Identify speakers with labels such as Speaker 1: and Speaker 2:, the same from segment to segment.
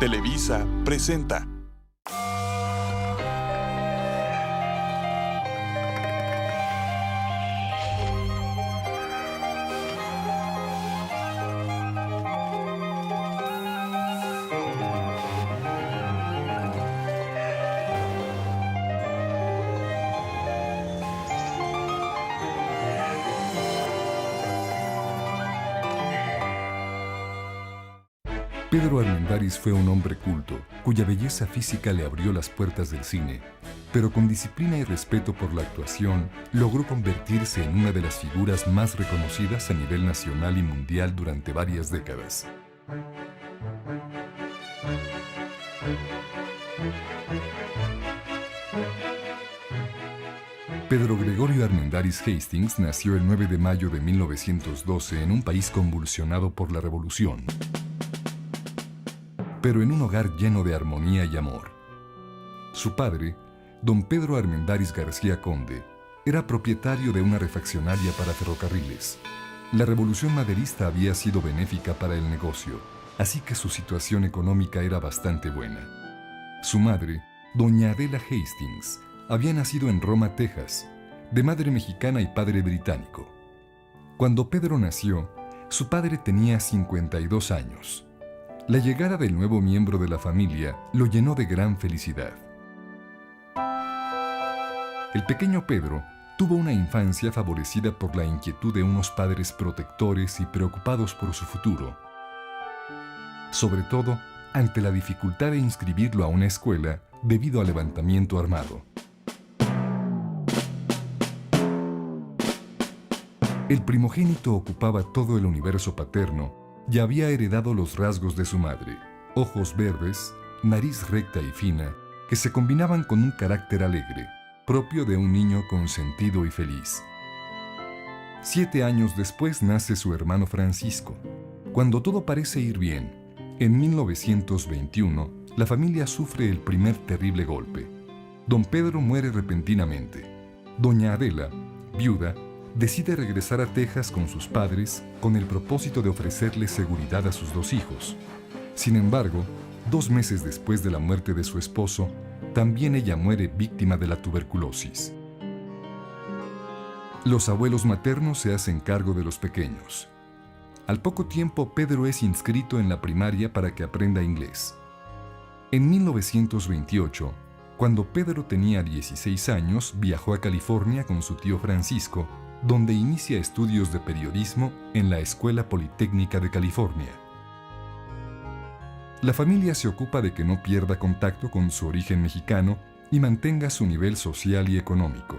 Speaker 1: Televisa presenta.
Speaker 2: Pedro Armendáriz fue un hombre culto, cuya belleza física le abrió las puertas del cine, pero con disciplina y respeto por la actuación, logró convertirse en una de las figuras más reconocidas a nivel nacional y mundial durante varias décadas. Pedro Gregorio Armendáriz Hastings nació el 9 de mayo de 1912 en un país convulsionado por la Revolución, pero en un hogar lleno de armonía y amor. Su padre, don Pedro Armendáriz García Conde, era propietario de una refaccionaria para ferrocarriles. La revolución maderista había sido benéfica para el negocio, así que su situación económica era bastante buena. Su madre, doña Adela Hastings, había nacido en Roma, Texas, de madre mexicana y padre británico. Cuando Pedro nació, su padre tenía 52 años. La llegada del nuevo miembro de la familia lo llenó de gran felicidad. El pequeño Pedro tuvo una infancia favorecida por la inquietud de unos padres protectores y preocupados por su futuro, sobre todo ante la dificultad de inscribirlo a una escuela debido al levantamiento armado. El primogénito ocupaba todo el universo paterno y había heredado los rasgos de su madre, ojos verdes, nariz recta y fina, que se combinaban con un carácter alegre, propio de un niño consentido y feliz. 7 años después nace su hermano Francisco. Cuando todo parece ir bien, en 1921, la familia sufre el primer terrible golpe. Don Pedro muere repentinamente. Doña Adela, viuda, decide regresar a Texas con sus padres con el propósito de ofrecerles seguridad a sus 2 hijos. Sin embargo, 2 meses después de la muerte de su esposo, también ella muere víctima de la tuberculosis. Los abuelos maternos se hacen cargo de los pequeños. Al poco tiempo, Pedro es inscrito en la primaria para que aprenda inglés. En 1928, cuando Pedro tenía 16 años, viajó a California con su tío Francisco, donde inicia estudios de periodismo en la Escuela Politécnica de California. La familia se ocupa de que no pierda contacto con su origen mexicano y mantenga su nivel social y económico.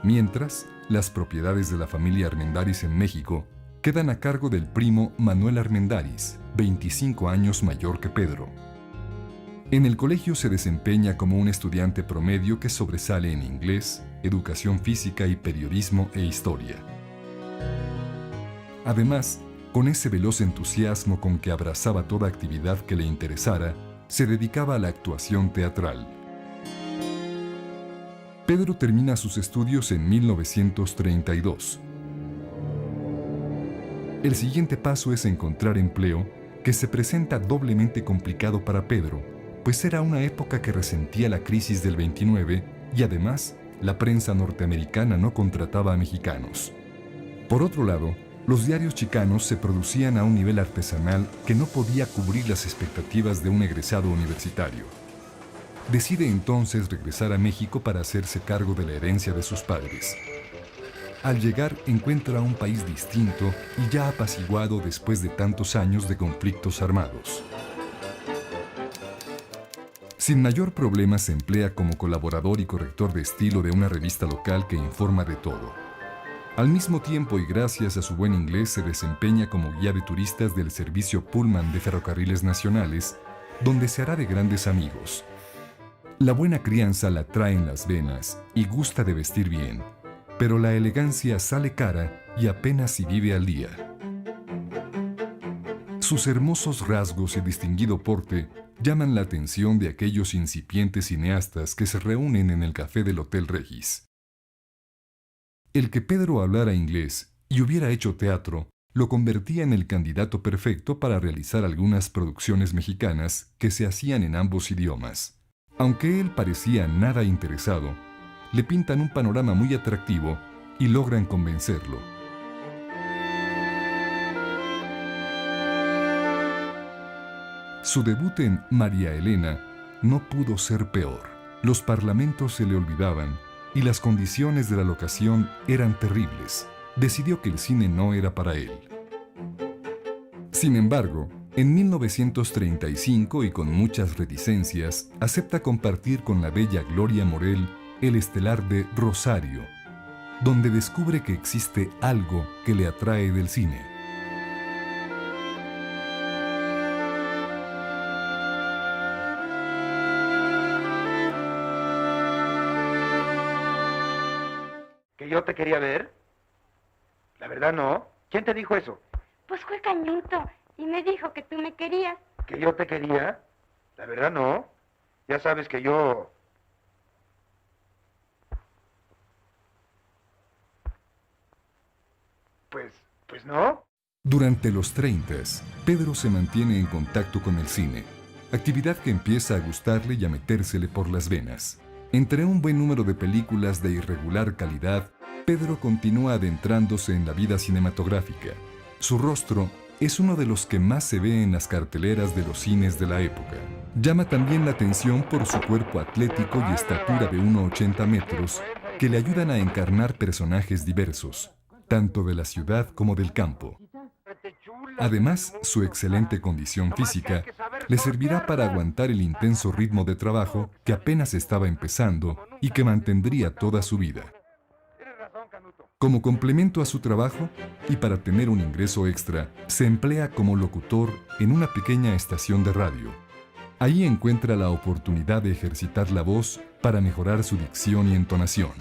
Speaker 2: Mientras, las propiedades de la familia Armendáriz en México quedan a cargo del primo Manuel Armendáriz, 25 años mayor que Pedro. En el colegio se desempeña como un estudiante promedio que sobresale en inglés, educación física y periodismo e historia. Además, con ese veloz entusiasmo con que abrazaba toda actividad que le interesara, se dedicaba a la actuación teatral. Pedro termina sus estudios en 1932. El siguiente paso es encontrar empleo, que se presenta doblemente complicado para Pedro, pues era una época que resentía la crisis del 29 y además la prensa norteamericana no contrataba a mexicanos. Por otro lado, los diarios chicanos se producían a un nivel artesanal que no podía cubrir las expectativas de un egresado universitario. Decide entonces regresar a México para hacerse cargo de la herencia de sus padres. Al llegar encuentra un país distinto y ya apaciguado después de tantos años de conflictos armados. Sin mayor problema se emplea como colaborador y corrector de estilo de una revista local que informa de todo. Al mismo tiempo y gracias a su buen inglés se desempeña como guía de turistas del servicio Pullman de Ferrocarriles Nacionales, donde se hará de grandes amigos. La buena crianza la trae en las venas y gusta de vestir bien, pero la elegancia sale cara y apenas si vive al día. Sus hermosos rasgos y distinguido porte llaman la atención de aquellos incipientes cineastas que se reúnen en el café del Hotel Regis. El que Pedro hablara inglés y hubiera hecho teatro lo convertía en el candidato perfecto para realizar algunas producciones mexicanas que se hacían en ambos idiomas. Aunque él parecía nada interesado, le pintan un panorama muy atractivo y logran convencerlo. Su debut en María Elena no pudo ser peor. Los parlamentos se le olvidaban y las condiciones de la locación eran terribles. Decidió que el cine no era para él. Sin embargo, en 1935 y con muchas reticencias, acepta compartir con la bella Gloria Morel el estelar de Rosario, donde descubre que existe algo que le atrae del cine.
Speaker 3: ¿Que yo te quería ver? La verdad no. ¿Quién te dijo eso?
Speaker 4: Pues fue Cañuto y me dijo que tú me querías.
Speaker 3: ¿Que yo te quería? La verdad no. Ya sabes que yo... Pues no.
Speaker 2: Durante los 30, Pedro se mantiene en contacto con el cine, actividad que empieza a gustarle y a metérsele por las venas. Entre un buen número de películas de irregular calidad, Pedro continúa adentrándose en la vida cinematográfica. Su rostro es uno de los que más se ve en las carteleras de los cines de la época. Llama también la atención por su cuerpo atlético y estatura de 1,80 metros, que le ayudan a encarnar personajes diversos, tanto de la ciudad como del campo. Además, su excelente condición física le servirá para aguantar el intenso ritmo de trabajo que apenas estaba empezando y que mantendría toda su vida. Como complemento a su trabajo y para tener un ingreso extra, se emplea como locutor en una pequeña estación de radio. Ahí encuentra la oportunidad de ejercitar la voz para mejorar su dicción y entonación.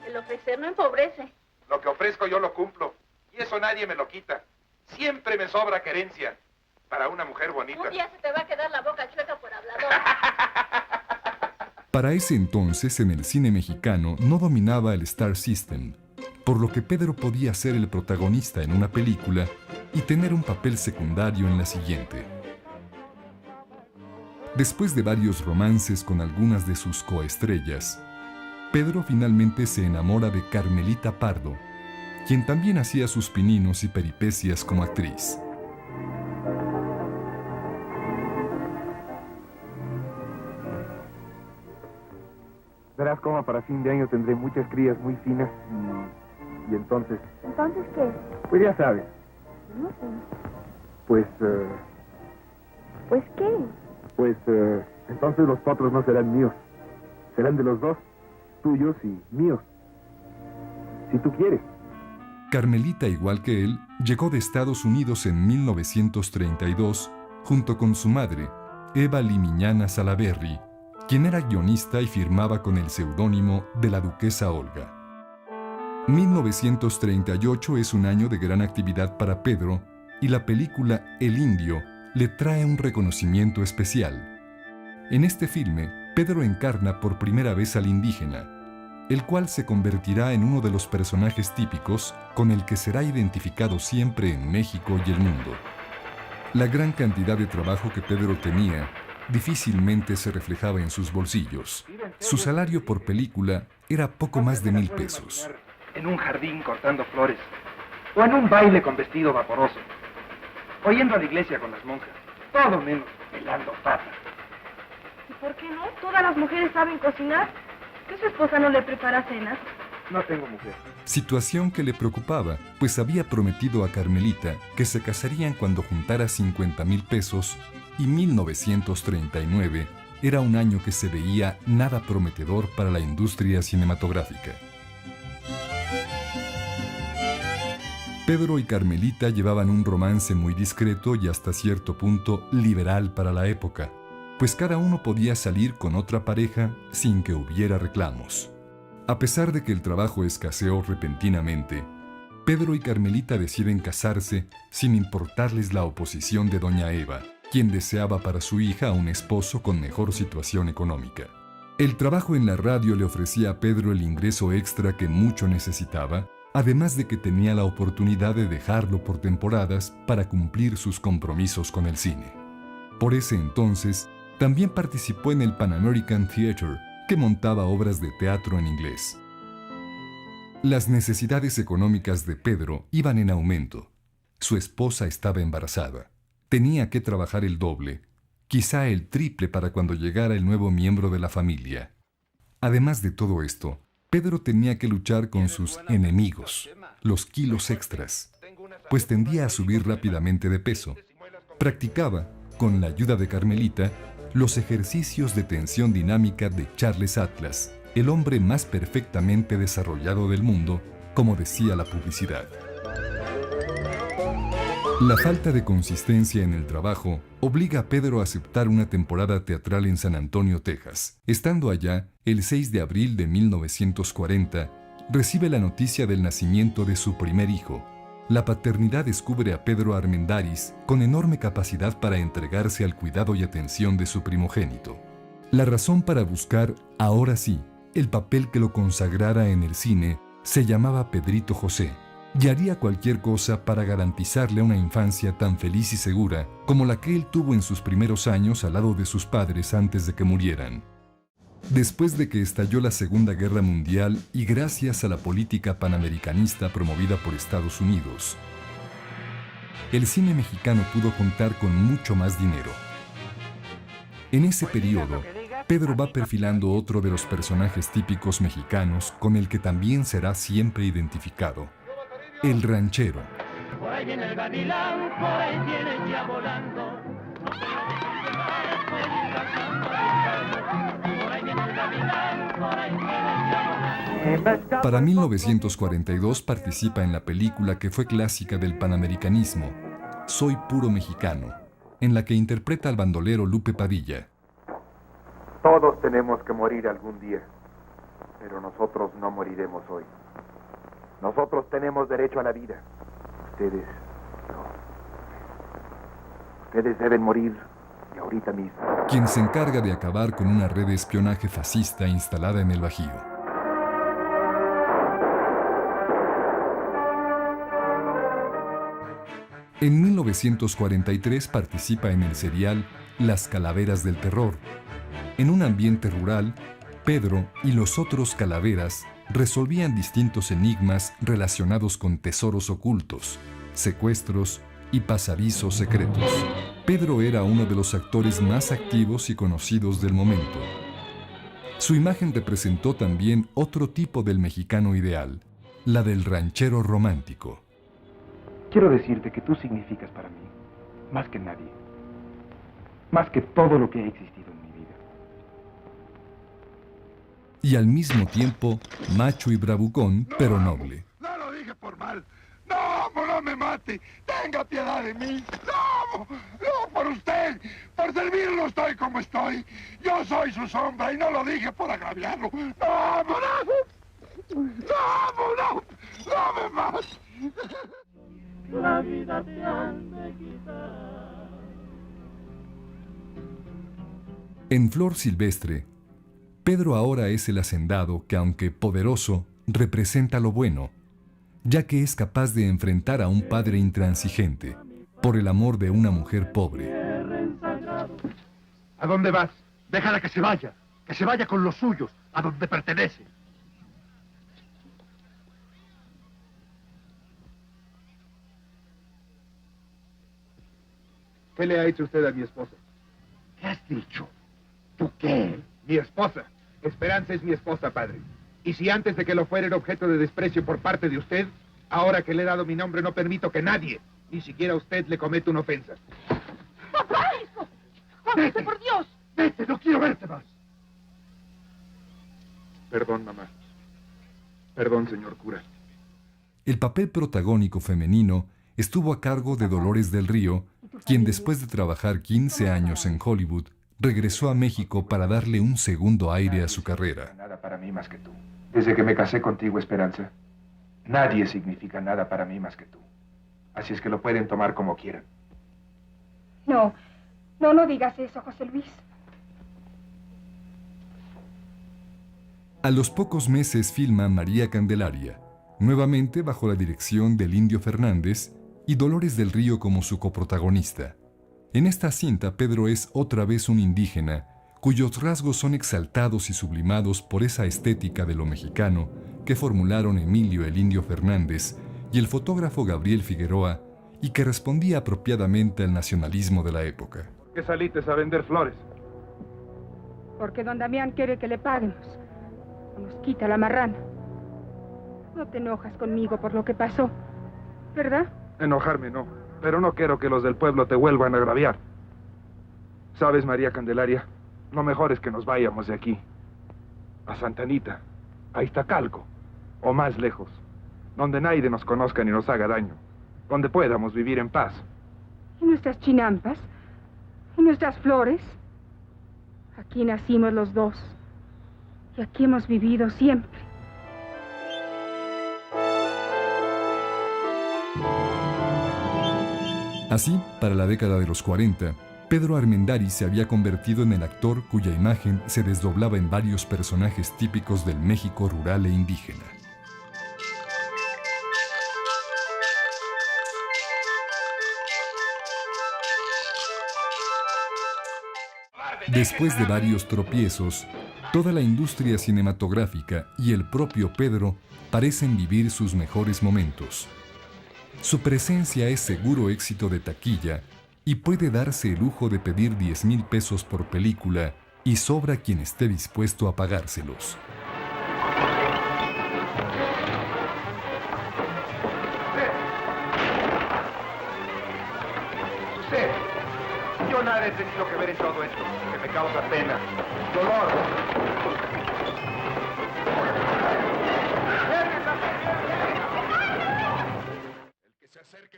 Speaker 4: El ofrecer no empobrece.
Speaker 3: Lo que ofrezco yo lo cumplo. Y eso nadie me lo quita. Siempre me sobra querencia para una mujer bonita.
Speaker 4: Un día se te va a quedar la boca chueca por hablador.
Speaker 2: Para ese entonces, en el cine mexicano no dominaba el Star System, por lo que Pedro podía ser el protagonista en una película y tener un papel secundario en la siguiente. Después de varios romances con algunas de sus coestrellas, Pedro finalmente se enamora de Carmelita Pardo, quien también hacía sus pininos y peripecias como actriz.
Speaker 3: Verás cómo para fin de año tendré muchas crías muy finas y entonces...
Speaker 4: ¿Entonces qué?
Speaker 3: Pues ya sabes.
Speaker 4: No sé.
Speaker 3: Pues...
Speaker 4: ¿Pues qué?
Speaker 3: Entonces los potros no serán míos. Serán de los dos. Tuyos y míos. Si tú quieres.
Speaker 2: Carmelita, igual que él, llegó de Estados Unidos en 1932 junto con su madre, Eva Limiñana Salaberry, quien era guionista y firmaba con el seudónimo de la Duquesa Olga. 1938 es un año de gran actividad para Pedro y la película El Indio le trae un reconocimiento especial. En este filme, Pedro encarna por primera vez al indígena, el cual se convertirá en uno de los personajes típicos con el que será identificado siempre en México y el mundo. La gran cantidad de trabajo que Pedro tenía difícilmente se reflejaba en sus bolsillos. Su salario por película era poco más de 1,000 pesos.
Speaker 3: En un jardín cortando flores. O en un baile con vestido vaporoso. O yendo a la iglesia con las monjas. Todo menos pelando pata.
Speaker 4: ¿Y por qué no? Todas las mujeres saben cocinar. ¿Que su esposa no le prepara cenas?
Speaker 3: No tengo mujer.
Speaker 2: Situación que le preocupaba, pues había prometido a Carmelita que se casarían cuando juntara 50,000 pesos y 1939 era un año que se veía nada prometedor para la industria cinematográfica. Pedro y Carmelita llevaban un romance muy discreto y hasta cierto punto liberal para la época, pues cada uno podía salir con otra pareja sin que hubiera reclamos. A pesar de que el trabajo escaseó repentinamente, Pedro y Carmelita deciden casarse sin importarles la oposición de doña Eva, quien deseaba para su hija un esposo con mejor situación económica. El trabajo en la radio le ofrecía a Pedro el ingreso extra que mucho necesitaba además de que tenía la oportunidad de dejarlo por temporadas para cumplir sus compromisos con el cine. Por ese entonces, también participó en el Pan American Theatre, que montaba obras de teatro en inglés. Las necesidades económicas de Pedro iban en aumento. Su esposa estaba embarazada. Tenía que trabajar el doble, quizá el triple para cuando llegara el nuevo miembro de la familia. Además de todo esto, Pedro tenía que luchar con sus enemigos, los kilos extras, pues tendía a subir rápidamente de peso. Practicaba, con la ayuda de Carmelita, los ejercicios de tensión dinámica de Charles Atlas, el hombre más perfectamente desarrollado del mundo, como decía la publicidad. La falta de consistencia en el trabajo obliga a Pedro a aceptar una temporada teatral en San Antonio, Texas. Estando allá, el 6 de abril de 1940, recibe la noticia del nacimiento de su primer hijo. La paternidad descubre a Pedro Armendáriz con enorme capacidad para entregarse al cuidado y atención de su primogénito. La razón para buscar, ahora sí, el papel que lo consagrara en el cine se llamaba Pedrito José, y haría cualquier cosa para garantizarle una infancia tan feliz y segura como la que él tuvo en sus primeros años al lado de sus padres antes de que murieran. Después de que estalló la Segunda Guerra Mundial y gracias a la política panamericanista promovida por Estados Unidos, el cine mexicano pudo contar con mucho más dinero. En ese periodo, Pedro va perfilando otro de los personajes típicos mexicanos con el que también será siempre identificado: el ranchero.
Speaker 5: Por ahí viene el gavilán, por ahí viene ya volando.
Speaker 2: Para 1942 participa en la película que fue clásica del panamericanismo, Soy puro mexicano, en la que interpreta al bandolero Lupe Padilla.
Speaker 6: Todos tenemos que morir algún día, pero nosotros no moriremos hoy. Nosotros tenemos derecho a la vida. Ustedes no. Ustedes deben morir y ahorita mismo.
Speaker 2: Quien se encarga de acabar con una red de espionaje fascista instalada en el Bajío. En 1943 participa en el serial Las Calaveras del Terror. En un ambiente rural, Pedro y los otros calaveras resolvían distintos enigmas relacionados con tesoros ocultos, secuestros y pasadizos secretos. Pedro era uno de los actores más activos y conocidos del momento. Su imagen representó también otro tipo del mexicano ideal, la del ranchero romántico.
Speaker 3: Quiero decirte que tú significas para mí más que nadie, más que todo lo que ha existido en mi vida.
Speaker 2: Y al mismo tiempo, macho y bravucón, pero noble.
Speaker 7: No lo dije por mal. No me mate. Tenga piedad de mí. No, por usted. Por servirlo estoy como estoy. Yo soy su sombra y no lo dije por agraviarlo. No me mate.
Speaker 5: La vida te han de quitar.
Speaker 2: En Flor Silvestre, Pedro ahora es el hacendado que, aunque poderoso, representa lo bueno, ya que es capaz de enfrentar a un padre intransigente por el amor de una mujer pobre.
Speaker 7: ¿A dónde vas? Déjala que se vaya con los suyos, a donde pertenece. ¿Qué le ha hecho usted a mi esposa? ¿Qué has dicho? ¿Tú qué? Mi esposa. Esperanza es mi esposa, padre. Y si antes de que lo fuera era objeto de desprecio por parte de usted, ahora que le he dado mi nombre no permito que nadie, ni siquiera usted, le cometa una ofensa.
Speaker 4: ¡Papá, hijo! ¡Vete, por Dios!
Speaker 7: ¡Vete! ¡No quiero verte más! Perdón, mamá. Perdón, señor cura.
Speaker 2: El papel protagónico femenino estuvo a cargo de Dolores del Río, quien después de trabajar 15 años en Hollywood, regresó a México para darle un segundo aire a su carrera.
Speaker 3: Nada para mí más que tú. Desde que me casé contigo, Esperanza, nadie significa nada para mí más que tú. Así es que lo pueden tomar como quieran.
Speaker 4: No digas eso, José Luis.
Speaker 2: A los pocos meses filma María Candelaria, nuevamente bajo la dirección del Indio Fernández y Dolores del Río como su coprotagonista. En esta cinta, Pedro es otra vez un indígena, cuyos rasgos son exaltados y sublimados por esa estética de lo mexicano que formularon Emilio el Indio Fernández y el fotógrafo Gabriel Figueroa, y que respondía apropiadamente al nacionalismo de la época.
Speaker 3: ¿Qué saliste a vender flores?
Speaker 8: Porque don Damián quiere que le paguemos. O nos quita la marrana. No te enojas conmigo por lo que pasó, ¿verdad?
Speaker 3: Enojarme no, pero no quiero que los del pueblo te vuelvan a agraviar. ¿Sabes, María Candelaria? Lo mejor es que nos vayamos de aquí. A Santa Anita, a Iztacalco, o más lejos, donde nadie nos conozca ni nos haga daño, donde podamos vivir en paz.
Speaker 8: ¿Y nuestras chinampas? ¿Y nuestras flores? Aquí nacimos los dos, y aquí hemos vivido siempre.
Speaker 2: Así, para la década de los 40, Pedro Armendáriz se había convertido en el actor cuya imagen se desdoblaba en varios personajes típicos del México rural e indígena. Después de varios tropiezos, toda la industria cinematográfica y el propio Pedro parecen vivir sus mejores momentos. Su presencia es seguro éxito de taquilla y puede darse el lujo de pedir 10,000 pesos por película y sobra quien esté dispuesto a pagárselos.
Speaker 6: Usted, yo nada he tenido que ver en todo esto, que me causa pena, dolor.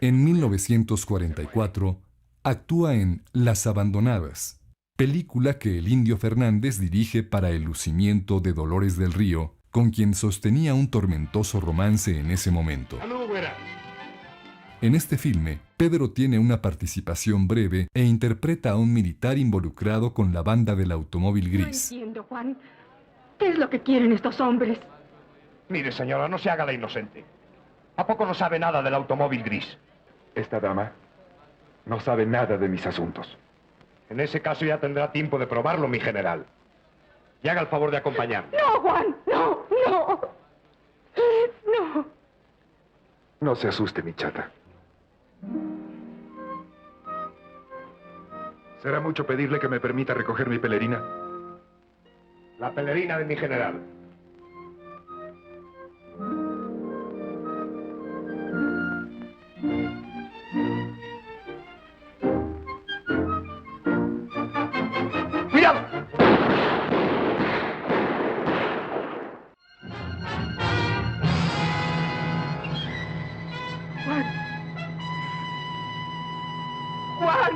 Speaker 2: En 1944, actúa en Las Abandonadas, película que el Indio Fernández dirige para el lucimiento de Dolores del Río, con quien sostenía un tormentoso romance en ese momento. En este filme, Pedro tiene una participación breve e interpreta a un militar involucrado con la banda del automóvil gris.
Speaker 8: No entiendo, Juan. ¿Qué es lo que quieren estos hombres?
Speaker 7: Mire, señora, no se haga la inocente. ¿A poco no sabe nada del automóvil gris?
Speaker 6: Esta dama no sabe nada de mis asuntos.
Speaker 7: En ese caso ya tendrá tiempo de probarlo, mi general. Y haga el favor de acompañarme.
Speaker 8: No, Juan, no, no. No.
Speaker 6: No se asuste, mi chata. ¿Será mucho pedirle que me permita recoger mi pelerina?
Speaker 7: La pelerina de mi general. ¡Cuidado!
Speaker 8: Juan. Juan.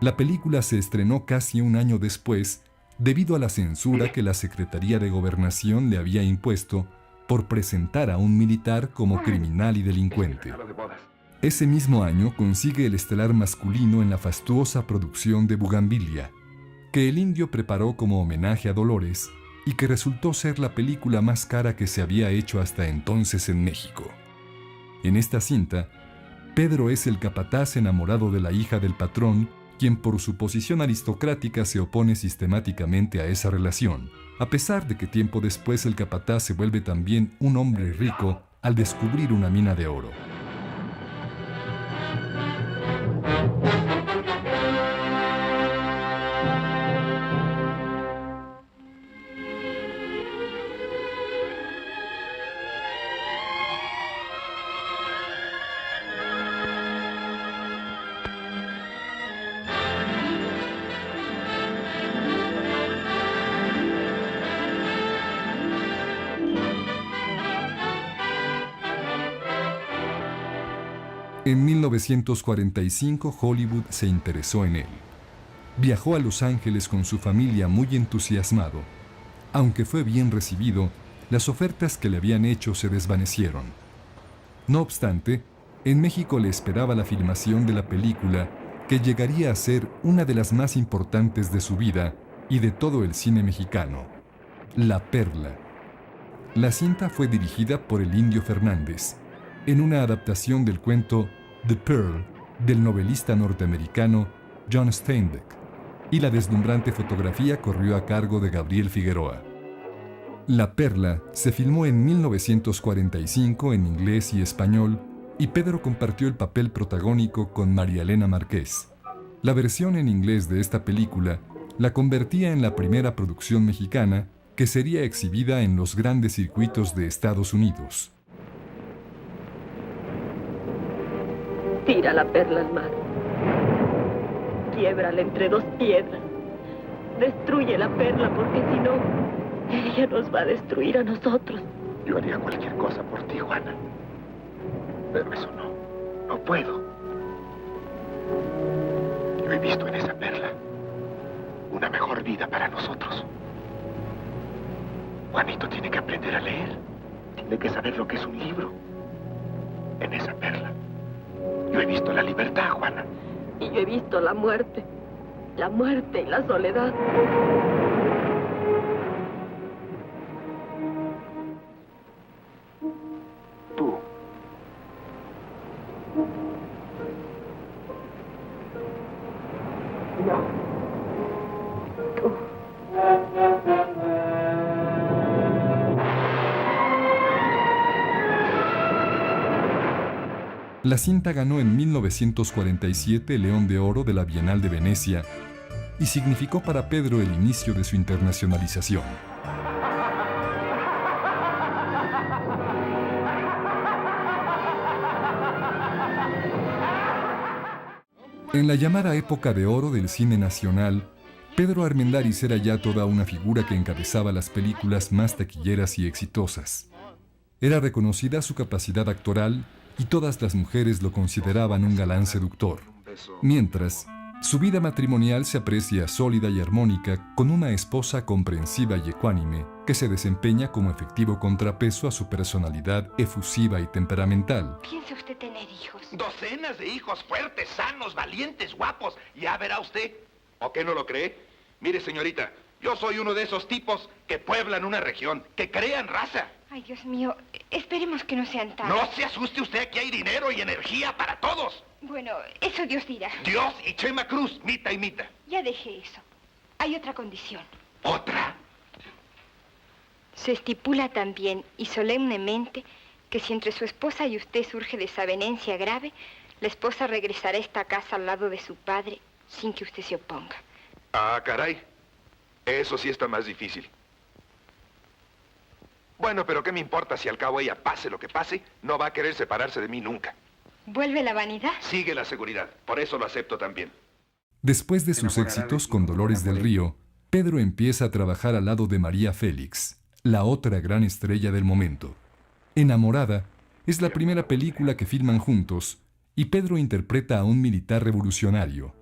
Speaker 2: La película se estrenó casi un año después debido a la censura que la Secretaría de Gobernación le había impuesto por presentar a un militar como criminal y delincuente. Ese mismo año consigue el estelar masculino en la fastuosa producción de Bugambilia, que el Indio preparó como homenaje a Dolores y que resultó ser la película más cara que se había hecho hasta entonces en México. En esta cinta, Pedro es el capataz enamorado de la hija del patrón, quien por su posición aristocrática se opone sistemáticamente a esa relación, a pesar de que tiempo después el capataz se vuelve también un hombre rico al descubrir una mina de oro. En 1945 Hollywood se interesó en él. Viajó a Los Ángeles con su familia muy entusiasmado. Aunque fue bien recibido, las ofertas que le habían hecho se desvanecieron. No obstante, en México le esperaba la filmación de la película que llegaría a ser una de las más importantes de su vida y de todo el cine mexicano, La Perla. La cinta fue dirigida por el Indio Fernández, en una adaptación del cuento The Pearl del novelista norteamericano John Steinbeck, y la deslumbrante fotografía corrió a cargo de Gabriel Figueroa. La Perla se filmó en 1945 en inglés y español, y Pedro compartió el papel protagónico con María Elena Márquez. La versión en inglés de esta película la convertía en la primera producción mexicana que sería exhibida en los grandes circuitos de Estados Unidos.
Speaker 9: Tira la perla al mar. Quiébrala entre dos piedras. Destruye la perla porque si no, ella nos va a destruir a nosotros.
Speaker 7: Yo haría cualquier cosa por ti, Juana. Pero eso no puedo. Yo he visto en esa perla una mejor vida para nosotros. Juanito tiene que aprender a leer. Tiene que saber lo que es un libro. En esa perla yo he visto la libertad, Juana.
Speaker 9: Y yo he visto la muerte y la soledad.
Speaker 7: Tú.
Speaker 9: No. Tú.
Speaker 2: La cinta ganó en 1947 el León de Oro de la Bienal de Venecia y significó para Pedro el inicio de su internacionalización. En la llamada época de oro del cine nacional, Pedro Armendáriz era ya toda una figura que encabezaba las películas más taquilleras y exitosas. Era reconocida su capacidad actoral y todas las mujeres lo consideraban un galán seductor. Mientras, su vida matrimonial se aprecia sólida y armónica con una esposa comprensiva y ecuánime que se desempeña como efectivo contrapeso a su personalidad efusiva y temperamental.
Speaker 10: ¿Piensa usted tener hijos?
Speaker 11: Docenas de hijos fuertes, sanos, valientes, guapos. Ya verá usted. ¿O qué no lo cree? Mire, señorita, yo soy uno de esos tipos que pueblan una región, que crean raza.
Speaker 10: Ay, Dios mío, esperemos que no sean tan...
Speaker 11: No se asuste usted, aquí hay dinero y energía para todos.
Speaker 10: Bueno, eso Dios dirá.
Speaker 11: Dios y Chema Cruz, mita y mita.
Speaker 10: Ya dejé eso. Hay otra condición.
Speaker 11: ¿Otra?
Speaker 10: Se estipula también y solemnemente que si entre su esposa y usted surge desavenencia grave, la esposa regresará a esta casa al lado de su padre sin que usted se oponga.
Speaker 11: Ah, caray. Eso sí está más difícil. Bueno, pero ¿qué me importa si al cabo ella, pase lo que pase, no va a querer separarse de mí nunca?
Speaker 10: ¿Vuelve la vanidad?
Speaker 11: Sigue la seguridad. Por eso lo acepto también.
Speaker 2: Después de sus éxitos con Dolores del Río, Pedro empieza a trabajar al lado de María Félix, la otra gran estrella del momento. Enamorada es la primera película que filman juntos y Pedro interpreta a un militar revolucionario.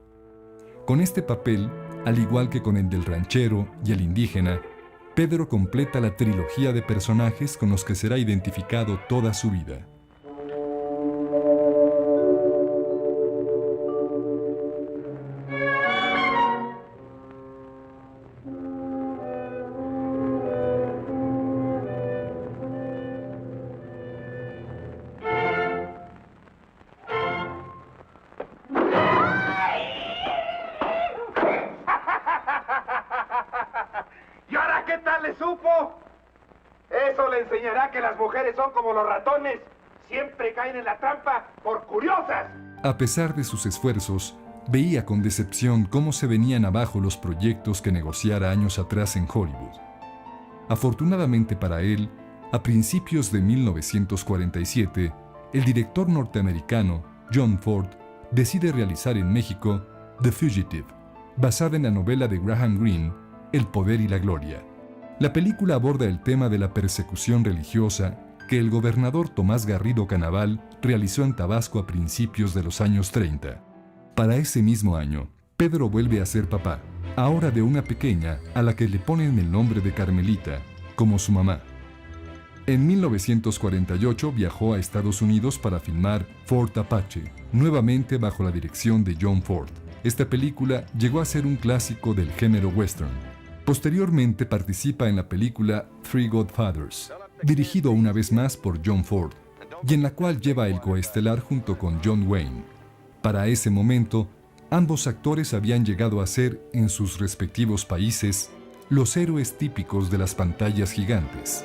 Speaker 2: Con este papel, al igual que con el del ranchero y el indígena, Pedro completa la trilogía de personajes con los que será identificado toda su vida.
Speaker 7: ¿Qué tal le supo? Eso le enseñará que las mujeres son como los ratones. Siempre caen en la trampa por curiosas.
Speaker 2: A pesar de sus esfuerzos, veía con decepción cómo se venían abajo los proyectos que negociara años atrás en Hollywood. Afortunadamente para él, a principios de 1947, el director norteamericano John Ford decide realizar en México The Fugitive, basada en la novela de Graham Greene, El poder y la gloria. La película aborda el tema de la persecución religiosa que el gobernador Tomás Garrido Canaval realizó en Tabasco a principios de los años 30. Para ese mismo año, Pedro vuelve a ser papá, ahora de una pequeña a la que le ponen el nombre de Carmelita, como su mamá. En 1948 viajó a Estados Unidos para filmar Fort Apache, nuevamente bajo la dirección de John Ford. Esta película llegó a ser un clásico del género western. Posteriormente participa en la película Three Godfathers, dirigido una vez más por John Ford, y en la cual lleva el coestelar junto con John Wayne. Para ese momento, ambos actores habían llegado a ser, en sus respectivos países, los héroes típicos de las pantallas gigantes.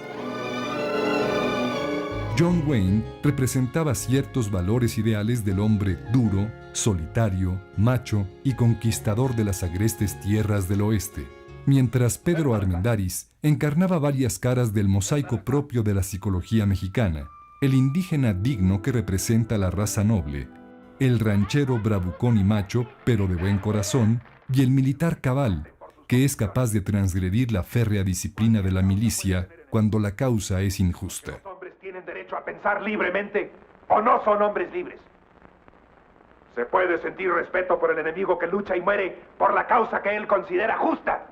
Speaker 2: John Wayne representaba ciertos valores ideales del hombre duro, solitario, macho y conquistador de las agrestes tierras del oeste, mientras Pedro Armendáriz encarnaba varias caras del mosaico propio de la psicología mexicana, el indígena digno que representa la raza noble, el ranchero bravucón y macho, pero de buen corazón, y el militar cabal, que es capaz de transgredir la férrea disciplina de la milicia cuando la causa es injusta.
Speaker 6: ¿Los hombres tienen derecho a pensar libremente o no son hombres libres? Se puede sentir respeto por el enemigo que lucha y muere por la causa que él considera justa.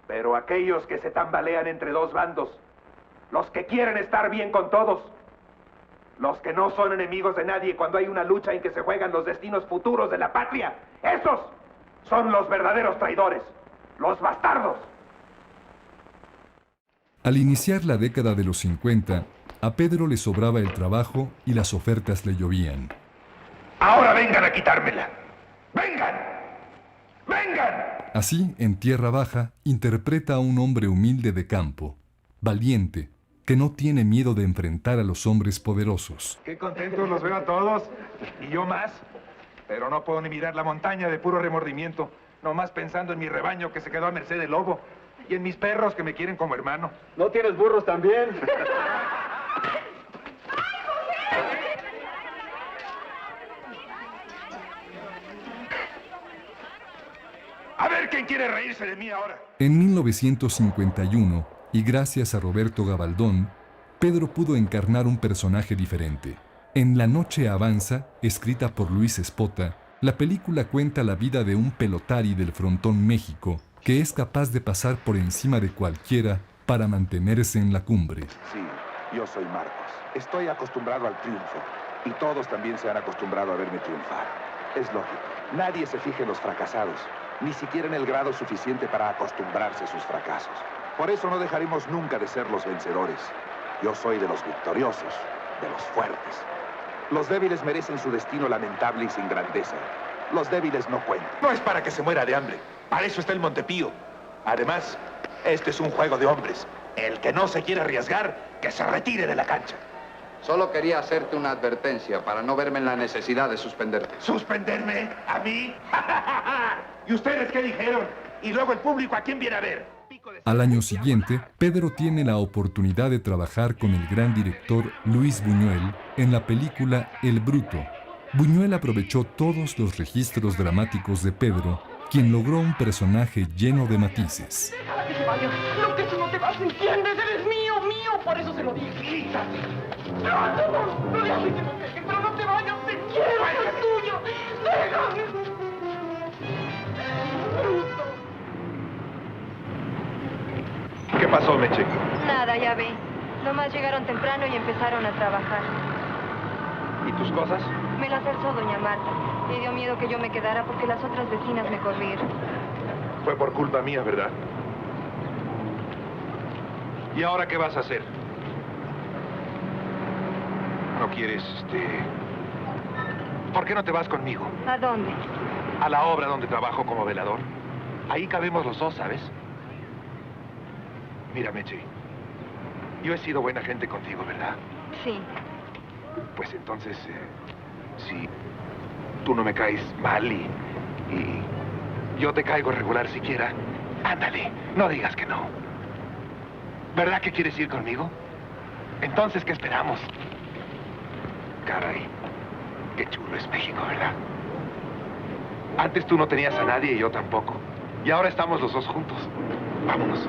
Speaker 6: Pero aquellos que se tambalean entre dos bandos, los que quieren estar bien con todos, los que no son enemigos de nadie cuando hay una lucha en que se juegan los destinos futuros de la patria, esos son los verdaderos traidores, los bastardos.
Speaker 2: Al iniciar la década de los 50, a Pedro le sobraba el trabajo y las ofertas le llovían.
Speaker 6: Ahora vengan a quitármela. ¡Vengan! ¡Vengan!
Speaker 2: Así, en Tierra Baja, interpreta a un hombre humilde de campo, valiente, que no tiene miedo de enfrentar a los hombres poderosos.
Speaker 3: Qué contentos los veo a todos. Y yo más. Pero no puedo ni mirar la montaña de puro remordimiento. Nomás pensando en mi rebaño que se quedó a merced del lobo. Y en mis perros que me quieren como hermano.
Speaker 12: ¿No tienes burros también?
Speaker 3: A ver quién quiere reírse de mí ahora.
Speaker 2: En 1951, y gracias a Roberto Gabaldón, Pedro pudo encarnar un personaje diferente. En La noche avanza, escrita por Luis Espota, la película cuenta la vida de un pelotari del frontón México que es capaz de pasar por encima de cualquiera para mantenerse en la cumbre.
Speaker 11: Sí, yo soy Marcos. Estoy acostumbrado al triunfo. Y todos también se han acostumbrado a verme triunfar. Es lógico. Nadie se fija en los fracasados, ni siquiera en el grado suficiente para acostumbrarse a sus fracasos. Por eso no dejaremos nunca de ser los vencedores. Yo soy de los victoriosos, de los fuertes. Los débiles merecen su destino lamentable y sin grandeza. Los débiles no cuentan.
Speaker 6: No es para que se muera de hambre. Para eso está el Montepío. Además, este es un juego de hombres. El que no se quiere arriesgar, que se retire de la cancha.
Speaker 13: Solo quería hacerte una advertencia para no verme en la necesidad de suspenderte.
Speaker 6: ¿Suspenderme? ¿A mí? ¿Y ustedes qué dijeron? Y luego el público, ¿a quién viene a ver?
Speaker 2: Al año siguiente, Pedro tiene la oportunidad de trabajar con el gran director Luis Buñuel en la película El Bruto. Buñuel aprovechó todos los registros dramáticos de Pedro, quien logró un personaje lleno de matices.
Speaker 5: Déjala que se vaya. Lo que tú no te vas, ¿entiendes? Eres mío, mío. Por eso se lo dije. Quítate. No dejes que me dejen, pero no te vayas. Te quiero, soy tuyo. Déjame.
Speaker 3: ¿Qué pasó, Meche?
Speaker 4: Nada, ya ve. Nomás llegaron temprano y empezaron a trabajar.
Speaker 3: ¿Y tus cosas?
Speaker 4: Me las alzó doña Marta. Le dio miedo que yo me quedara porque las otras vecinas me corrieron.
Speaker 3: Fue por culpa mía, ¿verdad? ¿Y ahora qué vas a hacer? ¿No quieres, ¿Por qué no te vas conmigo?
Speaker 4: ¿A dónde?
Speaker 3: A la obra donde trabajo como velador. Ahí cabemos los dos, ¿sabes? Mira, Meche, yo he sido buena gente contigo, ¿verdad?
Speaker 4: Sí.
Speaker 3: Pues entonces, si tú no me caes mal y yo te caigo regular siquiera, ándale, no digas que no. ¿Verdad que quieres ir conmigo? Entonces, ¿qué esperamos? Caray, qué chulo es México, ¿verdad? Antes tú no tenías a nadie y yo tampoco. Y ahora estamos los dos juntos. Vámonos.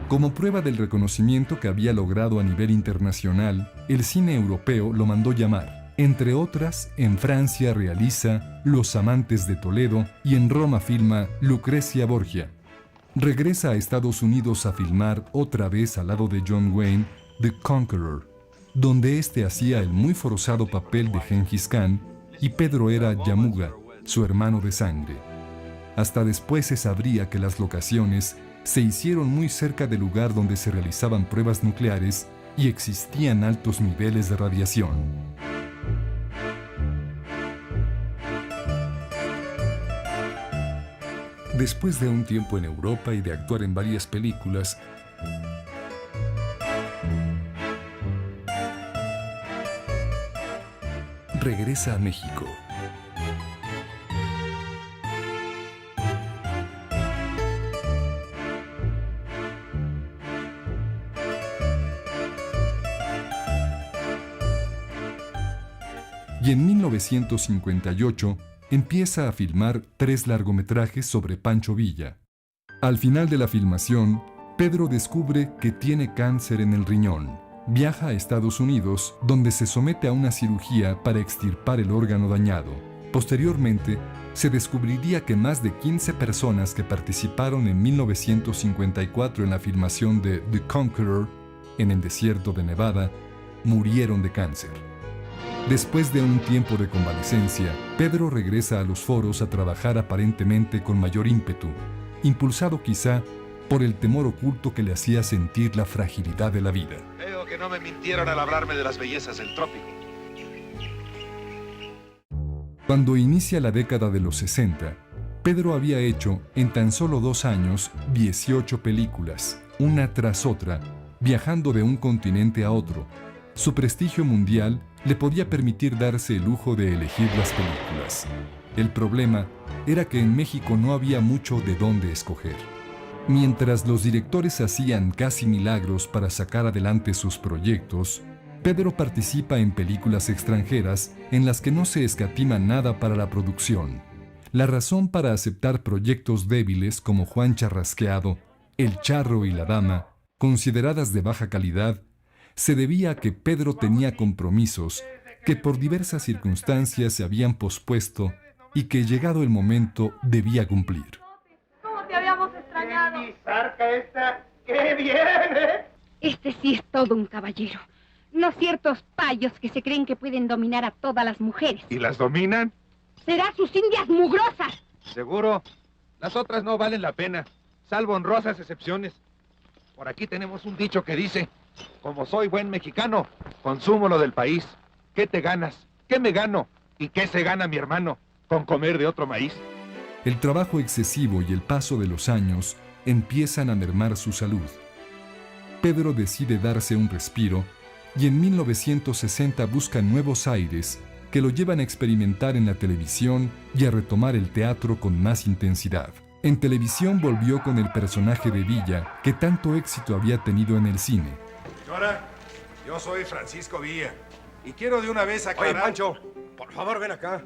Speaker 2: Como prueba del reconocimiento que había logrado a nivel internacional, el cine europeo lo mandó llamar. Entre otras, en Francia realiza Los amantes de Toledo y en Roma filma Lucrecia Borgia. Regresa a Estados Unidos a filmar otra vez al lado de John Wayne The Conqueror, donde este hacía el muy forzado papel de Gengis Khan y Pedro era Yamuga, su hermano de sangre. Hasta después se sabría que las locaciones se hicieron muy cerca del lugar donde se realizaban pruebas nucleares y existían altos niveles de radiación. Después de un tiempo en Europa y de actuar en varias películas, regresa a México. Y en 1958 empieza a filmar 3 largometrajes sobre Pancho Villa. Al final de la filmación, Pedro descubre que tiene cáncer en el riñón. Viaja a Estados Unidos, donde se somete a una cirugía para extirpar el órgano dañado. Posteriormente, se descubriría que más de 15 personas que participaron en 1954 en la filmación de The Conqueror, en el desierto de Nevada, murieron de cáncer. Después de un tiempo de convalecencia, Pedro regresa a los foros a trabajar aparentemente con mayor ímpetu, impulsado quizá por el temor oculto que le hacía sentir la fragilidad de la vida.
Speaker 11: Veo que no me mintieron al hablarme de las bellezas del trópico.
Speaker 2: Cuando inicia la década de los 60, Pedro había hecho en tan solo 2 años 18 películas, una tras otra, viajando de un continente a otro. Su prestigio mundial le podía permitir darse el lujo de elegir las películas. El problema era que en México no había mucho de dónde escoger. Mientras los directores hacían casi milagros para sacar adelante sus proyectos, Pedro participa en películas extranjeras en las que no se escatima nada para la producción. La razón para aceptar proyectos débiles como Juan Charrasqueado, El Charro y la Dama, consideradas de baja calidad, se debía a que Pedro tenía compromisos que por diversas circunstancias se habían pospuesto y que llegado el momento debía cumplir.
Speaker 4: ¿Cómo te habíamos extrañado?
Speaker 5: ¡Mi zarca esta! ¡Qué bien, eh!
Speaker 8: Este sí es todo un caballero. No ciertos payos que se creen que pueden dominar a todas las mujeres.
Speaker 3: ¿Y las dominan?
Speaker 8: ¡Será sus indias mugrosas!
Speaker 7: Seguro. Las otras no valen la pena, salvo honrosas excepciones. Por aquí tenemos un dicho que dice: como soy buen mexicano, consumo lo del país. ¿Qué te ganas? ¿Qué me gano? ¿Y qué se gana mi hermano con comer de otro maíz?
Speaker 2: El trabajo excesivo y el paso de los años empiezan a mermar su salud. Pedro decide darse un respiro y en 1960 busca nuevos aires que lo llevan a experimentar en la televisión y a retomar el teatro con más intensidad. En televisión volvió con el personaje de Villa que tanto éxito había tenido en el cine.
Speaker 6: Señora, yo soy Francisco Villa y quiero de una vez aclarar...
Speaker 12: Oye, Pancho, por favor, ven acá.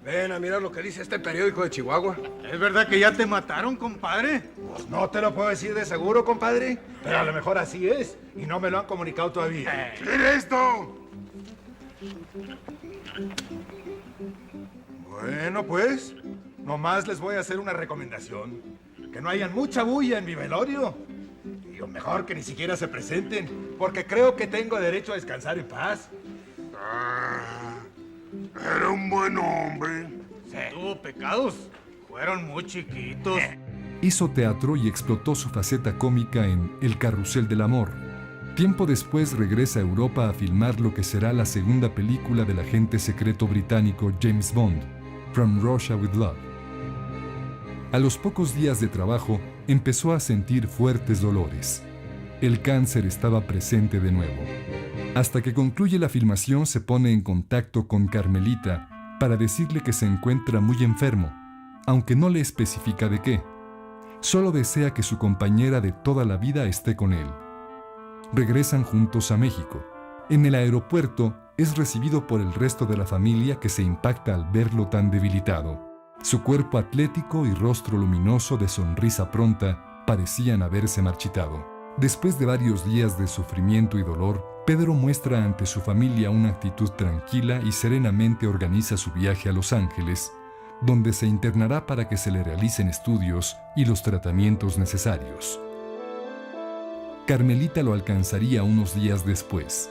Speaker 12: Ven a mirar lo que dice este periódico de Chihuahua.
Speaker 14: ¿Es verdad que ya te mataron, compadre?
Speaker 6: Pues no te lo puedo decir de seguro, compadre, pero a lo mejor así es y no me lo han comunicado todavía.
Speaker 12: ¿Qué es esto?
Speaker 6: Bueno, pues, nomás les voy a hacer una recomendación. Que no hayan mucha bulla en mi velorio. Y o mejor que ni siquiera se presenten, porque creo que tengo derecho a descansar en paz.
Speaker 12: Era un buen hombre.
Speaker 14: Tuvo pecados. Fueron muy chiquitos.
Speaker 2: Hizo teatro y explotó su faceta cómica en El Carrusel del Amor. Tiempo después regresa a Europa a filmar lo que será la segunda película del agente secreto británico James Bond, From Russia with Love. A los pocos días de trabajo, empezó a sentir fuertes dolores. El cáncer estaba presente de nuevo. Hasta que concluye la filmación, se pone en contacto con Carmelita para decirle que se encuentra muy enfermo, aunque no le especifica de qué. Solo desea que su compañera de toda la vida esté con él. Regresan juntos a México. En el aeropuerto, es recibido por el resto de la familia que se impacta al verlo tan debilitado. Su cuerpo atlético y rostro luminoso de sonrisa pronta parecían haberse marchitado. Después de varios días de sufrimiento y dolor, Pedro muestra ante su familia una actitud tranquila y serenamente organiza su viaje a Los Ángeles, donde se internará para que se le realicen estudios y los tratamientos necesarios. Carmelita lo alcanzaría unos días después.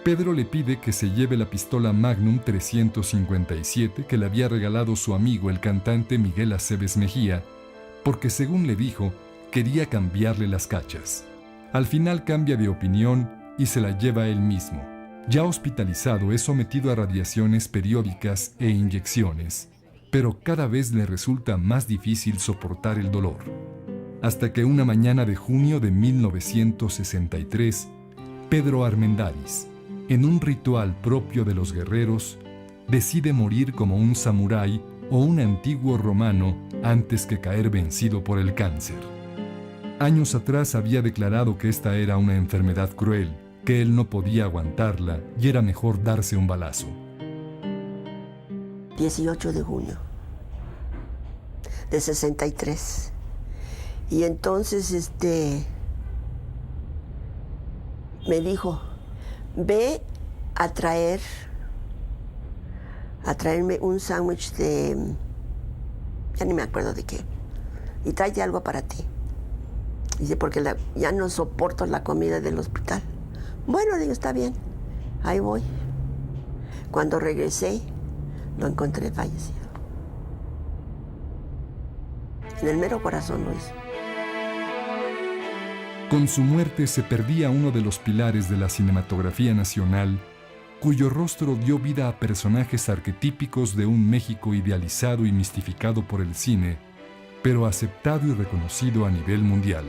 Speaker 2: Pedro le pide que se lleve la pistola Magnum 357 que le había regalado su amigo el cantante Miguel Aceves Mejía, porque según le dijo, quería cambiarle las cachas. Al final cambia de opinión y se la lleva él mismo. Ya hospitalizado, es sometido a radiaciones periódicas e inyecciones, pero cada vez le resulta más difícil soportar el dolor. Hasta que una mañana de junio de 1963, Pedro Armendáriz, en un ritual propio de los guerreros, decide morir como un samurái o un antiguo romano antes que caer vencido por el cáncer. Años atrás había declarado que esta era una enfermedad cruel, que él no podía aguantarla y era mejor darse un balazo.
Speaker 15: 18 de junio de 63. Y entonces me dijo, ve a traerme un sándwich de, ya ni me acuerdo de qué, y tráete algo para ti. Dice, porque ya no soporto la comida del hospital. Bueno, digo, está bien, ahí voy. Cuando regresé, lo encontré fallecido. En el mero corazón lo hizo.
Speaker 2: Con su muerte se perdía uno de los pilares de la cinematografía nacional, cuyo rostro dio vida a personajes arquetípicos de un México idealizado y mistificado por el cine, pero aceptado y reconocido a nivel mundial.